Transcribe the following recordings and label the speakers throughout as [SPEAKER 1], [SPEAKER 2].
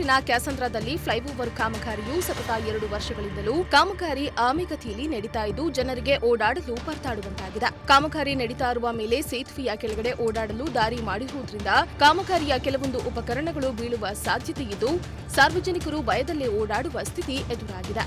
[SPEAKER 1] ತಾಲೂಕಿನ ಕ್ಯಾಸಂದ್ರದಲ್ಲಿ ಫ್ಲೈಓವರ್ ಕಾಮಗಾರಿಯು ಸತತ 2 ವರ್ಷಗಳಿಂದಲೂ ಕಾಮಗಾರಿ ಆಮೆಗತಿಯಲ್ಲಿ ನಡೀತಾ ಇದ್ದು ಜನರಿಗೆ ಓಡಾಡಲು ಪರದಾಡುವಂತಾಗಿದೆ. ಕಾಮಗಾರಿ ನಡೀತಾ ಇರುವ ಮೇಲೆ ಸೇತುವೆಯ ಕೆಳಗಡೆ ಓಡಾಡಲು ದಾರಿ ಮಾಡಿರುವುದರಿಂದ ಕಾಮಗಾರಿಯ ಕೆಲವೊಂದು ಉಪಕರಣಗಳು ಬೀಳುವ ಸಾಧ್ಯತೆ ಇದ್ದು ಸಾರ್ವಜನಿಕರು ಭಯದಲ್ಲೇ ಓಡಾಡುವ ಸ್ಥಿತಿ ಎದುರಾಗಿದೆ.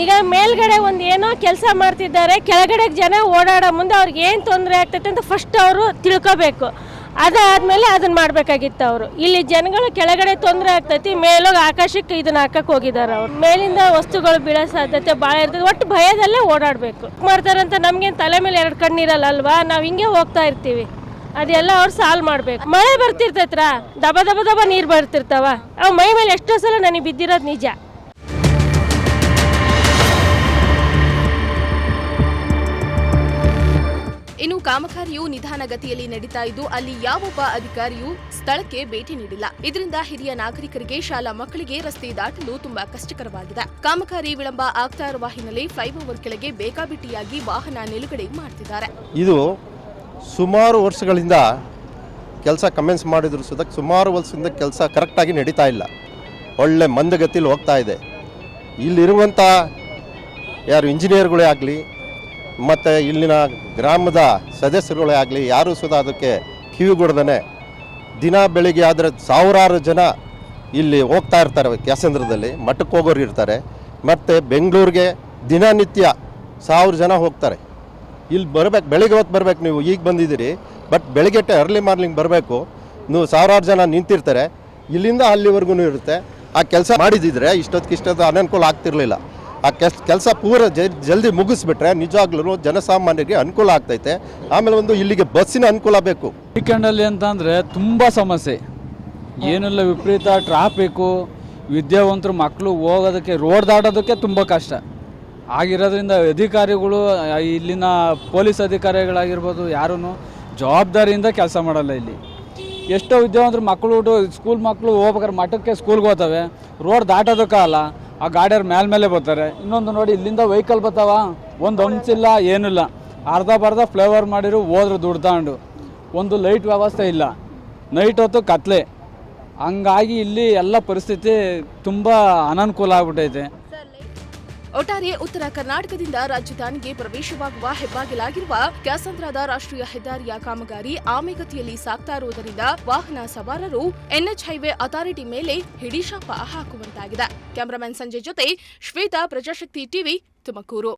[SPEAKER 2] ಈಗ ಮೇಲ್ಗಡೆ ಒಂದು ಏನೋ ಕೆಲಸ ಮಾಡ್ತಿದ್ದಾರೆ, ಕೆಳಗಡೆ ಜನ ಓಡಾಡೋ ಮುಂದೆ ಅವ್ರಿಗೆ ಏನು ತೊಂದರೆ ಆಗ್ತೈತೆ ಅಂತ ಫಸ್ಟ್ ಅವರು ತಿಳ್ಕೋಬೇಕು. ಅದಾದ್ಮೇಲೆ ಅದನ್ನ ಮಾಡಬೇಕಾಗಿತ್ತು ಅವರು. ಇಲ್ಲಿ ಜನಗಳು ಕೆಳಗಡೆ ತೊಂದರೆ ಆಗ್ತೈತಿ, ಮೇಲೋಗಿ ಆಕಾಶಕ್ಕೆ ಇದನ್ನ ಹಾಕಕ್ಕೆ ಹೋಗಿದ್ದಾರೆ. ಅವ್ರು ಮೇಲಿಂದ ವಸ್ತುಗಳು ಬೀಳೋ ಸಾಧ್ಯತೆ ಭಾಳ ಇರ್ತದೆ. ಒಟ್ಟು ಭಯದಲ್ಲೇ ಓಡಾಡಬೇಕು. ಮಾಡ್ತಾರಂತ ನಮ್ಗೇನು ತಲೆ ಮೇಲೆ 2 ಕಣ್ಣಿರಲ್ಲ ಅಲ್ವಾ, ನಾವು ಹಿಂಗೆ ಹೋಗ್ತಾ ಇರ್ತೀವಿ. ಅದೆಲ್ಲ ಅವ್ರು ಸಾಲ್ವ್ ಮಾಡ್ಬೇಕು. ಮಳೆ ಬರ್ತಿರ್ತೈತ್ರ, ದಬ ದಬ ದಬ ನೀರು ಬರ್ತಿರ್ತಾವ. ಅವು ಮೈ ಮೇಲೆ ಎಷ್ಟೋ ಸಲ ನನಗೆ ಬಿದ್ದಿರೋದು ನಿಜ.
[SPEAKER 1] ಇನ್ನು ಕಾಮಗಾರಿಯು ನಿಧಾನಗತಿಯಲ್ಲಿ ನಡೀತಾ ಇದ್ದು ಅಲ್ಲಿ ಯಾವೊಬ್ಬ ಅಧಿಕಾರಿಯೂ ಸ್ಥಳಕ್ಕೆ ಭೇಟಿ ನೀಡಿಲ್ಲ. ಇದರಿಂದ ಹಿರಿಯ ನಾಗರಿಕರಿಗೆ, ಶಾಲಾ ಮಕ್ಕಳಿಗೆ ರಸ್ತೆ ದಾಟಲು ತುಂಬಾ ಕಷ್ಟಕರವಾಗಿದೆ. ಕಾಮಗಾರಿ ವಿಳಂಬ ಆಗ್ತಾ ಇರುವ ಹಿನ್ನೆಲೆ ಫ್ಲೈಓವರ್ ಕೆಳಗೆ ಬೇಕಾಬಿಟ್ಟಿಯಾಗಿ ವಾಹನ ನಿಲುಗಡೆ ಮಾಡ್ತಿದ್ದಾರೆ.
[SPEAKER 3] ಇದು ಸುಮಾರು ವರ್ಷಗಳಿಂದ ಕೆಲಸ ಕಮೆನ್ಸ್ ಮಾಡಿದ್ರು ಸುದ ಸುಮಾರು ವರ್ಷದಿಂದ ಕೆಲಸ ಕರೆಕ್ಟಾಗಿ ನಡೀತಾ ಇಲ್ಲ. ಒಳ್ಳೆ ಮಂದಗತಿಯಲ್ಲಿ ಹೋಗ್ತಾ ಇದೆ. ಇಲ್ಲಿರುವಂಥ ಯಾರು ಇಂಜಿನಿಯರ್ಗಳೇ ಆಗಲಿ ಮತ್ತು ಇಲ್ಲಿನ ಗ್ರಾಮದ ಸದಸ್ಯರುಗಳೇ ಆಗಲಿ ಯಾರೂ ಸುದ ಅದಕ್ಕೆ ಕಿವಿಗೊಡ್ದೇ ದಿನ ಬೆಳಿಗ್ಗೆ ಆದರೆ ಸಾವಿರಾರು ಜನ ಇಲ್ಲಿ ಹೋಗ್ತಾ ಇರ್ತಾರೆ. ಕ್ಯಾಸಂದ್ರದಲ್ಲಿ ಮಠಕ್ಕೆ ಹೋಗೋರು ಇರ್ತಾರೆ. ಮತ್ತು ಬೆಂಗಳೂರಿಗೆ ದಿನನಿತ್ಯ 1000 ಜನ ಹೋಗ್ತಾರೆ. ಇಲ್ಲಿ ಬರಬೇಕು, ಬೆಳಿಗ್ಗೆ ಹೊತ್ತು ಬರಬೇಕು. ನೀವು ಈಗ ಬಂದಿದ್ದೀರಿ, ಬಟ್ ಬೆಳಿಗ್ಗೆ ಅರ್ಲಿ ಮಾರ್ನಿಂಗ್ ಬರಬೇಕು. ನೀವು ಸಾವಿರಾರು ಜನ ನಿಂತಿರ್ತಾರೆ. ಇಲ್ಲಿಂದ ಅಲ್ಲಿವರೆಗೂ ಇರುತ್ತೆ. ಆ ಕೆಲಸ ಮಾಡಿದಿದ್ರೆ ಇಷ್ಟೊತ್ತು ಅನನುಕೂಲ ಆಗ್ತಿರ್ಲಿಲ್ಲ. ಆ ಕೆಲಸ ಪೂರ ಜಲ್ದಿ ಮುಗಿಸ್ಬಿಟ್ರೆ ನಿಜವಾಗ್ಲೂ ಜನಸಾಮಾನ್ಯರಿಗೆ ಅನುಕೂಲ ಆಗ್ತೈತೆ. ಆಮೇಲೆ ಒಂದು ಇಲ್ಲಿಗೆ ಬಸ್ಸಿನ ಅನುಕೂಲ ಬೇಕು.
[SPEAKER 4] ವೀಕೆಂಡಲ್ಲಿ ಅಂತಂದರೆ ತುಂಬ ಸಮಸ್ಯೆ, ಏನೆಲ್ಲ ವಿಪರೀತ ಟ್ರಾಫಿಕ್ಕು, ವಿದ್ಯಾವಂತರು ಮಕ್ಕಳು ಹೋಗೋದಕ್ಕೆ, ರೋಡ್ ದಾಟೋದಕ್ಕೆ ತುಂಬ ಕಷ್ಟ ಆಗಿರೋದ್ರಿಂದ ಅಧಿಕಾರಿಗಳು, ಇಲ್ಲಿನ ಪೊಲೀಸ್ ಅಧಿಕಾರಿಗಳಾಗಿರ್ಬೋದು, ಯಾರೂ ಜವಾಬ್ದಾರಿಯಿಂದ ಕೆಲಸ ಮಾಡಲ್ಲ. ಇಲ್ಲಿ ಎಷ್ಟೋ ವಿದ್ಯಾವಂತರು ಮಕ್ಕಳು, ಸ್ಕೂಲ್ ಮಕ್ಕಳು ಹೋಗ್ಬೇಕಾದ್ರೆ ಮಠಕ್ಕೆ ಸ್ಕೂಲ್ಗೆ ಹೋಗ್ತವೆ, ರೋಡ್ ದಾಟೋದಕ್ಕಲ್ಲ, ಆ ಗಾಡಿಯವ್ರು ಮೇಲೆ ಬರ್ತಾರೆ. ಇನ್ನೊಂದು ನೋಡಿ, ಇಲ್ಲಿಂದ ವೆಹಿಕಲ್ ಬರ್ತಾವ, ಒಂದು ಹಂಚಿಲ್ಲ, ಏನಿಲ್ಲ, ಅರ್ಧ ಫ್ಲೇವರ್ ಮಾಡಿರು ಹೋದ್ರು ದುಡ್ಡು ತಗೊಂಡು. ಒಂದು ಲೈಟ್ ವ್ಯವಸ್ಥೆ ಇಲ್ಲ, ನೈಟ್ ಹೊತ್ತು ಕತ್ಲೆ. ಹಂಗಾಗಿ ಇಲ್ಲಿ ಎಲ್ಲ ಪರಿಸ್ಥಿತಿ ತುಂಬ ಅನನುಕೂಲ ಆಗ್ಬಿಟ್ಟೈತೆ.
[SPEAKER 1] ಒಟ್ಟಾರೆ ಉತ್ತರ ಕರ್ನಾಟಕದಿಂದ ರಾಜಧಾನಿಗೆ ಪ್ರವೇಶವಾಗುವ ಹೆಬ್ಬಾಗಿಲಾಗಿರುವ ಕ್ಯಾಸಂದ್ರದ ರಾಷ್ಟ್ರೀಯ ಹೆದ್ದಾರಿಯ ಕಾಮಗಾರಿ ಆಮೆಗತಿಯಲ್ಲಿ ಸಾಗ್ತಾ ಇರುವುದರಿಂದ ವಾಹನ ಸವಾರರು ಎನ್ಎಚ್ ಹೈವೇ ಅಥಾರಿಟಿ ಮೇಲೆ ಹಿಡಿಶಾಪ ಹಾಕುವಂತಾಗಿದೆ. ಕ್ಯಾಮರಾಮನ್ ಸಂಜಯ್ ಜೊತೆ ಶ್ವೇತಾ, ಪ್ರಜಾಶಕ್ತಿ ಟಿವಿ, ತುಮಕೂರು.